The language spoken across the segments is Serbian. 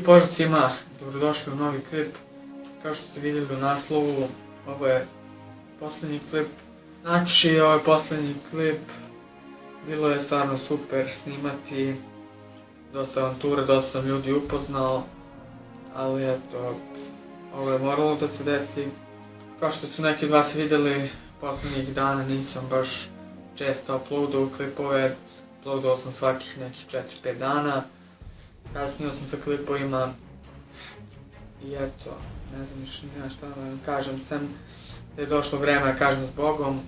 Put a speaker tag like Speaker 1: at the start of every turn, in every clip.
Speaker 1: pozdrav svima, dobrodošli u novi klip. Kao što ste vidjeli u naslovu, ovo je posljednji klip. Znači, ovo je posljednji klip. Bilo je stvarno super snimati. Dosta avantura, dosta sam ljudi upoznao. Ali eto, ovo je moralo da se desi. Kao što su neki od vas vidjeli, posljednjih dana nisam baš često uploadao klipove. Uploadao sam svakih nekih 4-5 dana. Kasnio sam sa klipovima. I eto, ne znam ništa šta da vam kažem, sem da je došlo vreme da kažem s Bogom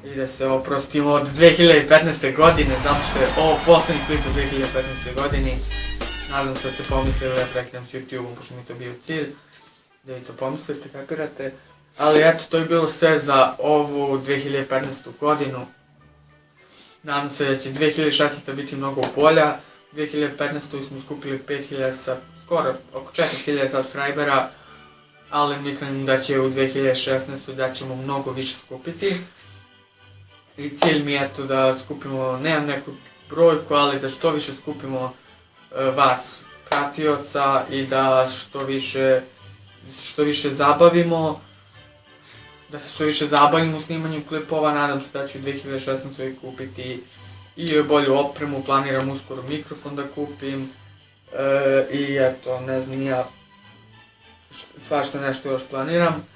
Speaker 1: i da se oprostimo od 2015. godine, zato što je ovo posljednji klip u 2015. godini. Nadam se da ste pomislili da prekidam s YouTube-om, pošto mi to bio cilj, da vi to pomislite, kapirate. Ali eto, to je bilo sve za ovu 2015. godinu. Nadam se da će 2016. biti mnogo bolja. 2015. smo skupili 5000, skoro oko 4000 subscribera, ali mislim da će u 2016. da ćemo mnogo više skupiti. I cilj mi je to da skupimo, nemam neku brojku, ali da što više skupimo vas pratioca i da što više zabavimo, da se što više zabavimo u snimanju klipova. Nadam se da ću u 2016. kupiti i bolju opremu, planiram uskoro mikrofon da kupim i eto, ne znam ja, svašta nešto još planiram.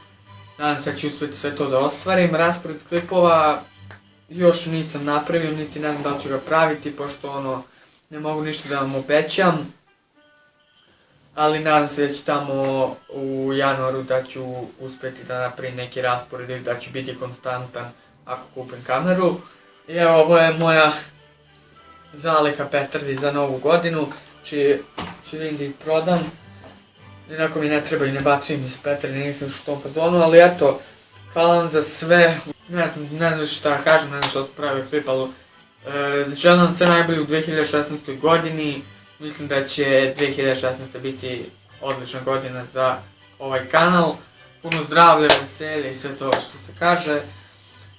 Speaker 1: Nadam se da ću uspjeti sve to da ostvarim. Raspored klipova još nisam napravio, niti ne znam da li ću ga praviti, pošto ne mogu ništa da vam obećam. Ali nadam se da će tamo u januaru da ću uspjeti da napravim neki raspored i da ću biti konstantan ako kupim kameru. I evo, ovo je moja zaliha petardi za novu godinu, čije vidim da ih prodam. Inako mi ne treba i ne bacujem iz petardi, nisam što u tom fazonu, ali eto, hvala vam za sve. Ne znam šta kažem, ne znam što sam pravio klip, ali želim vam sve najbolje u 2016. godini. Mislim da će 2016. biti odlična godina za ovaj kanal. Puno zdravlja, veselja i sve to što se kaže.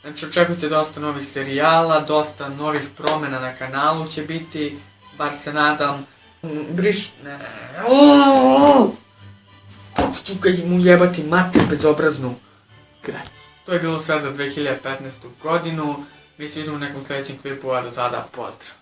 Speaker 1: Znači, očekujte dosta novih serijala, dosta novih promjena na kanalu će biti, bar se nadam. Ne. Tukaj mu jebati mater bezobraznu. To je bilo sve za 2015. godinu. Mi se vidimo u nekom sljedećem klipu, a do sada pozdrav.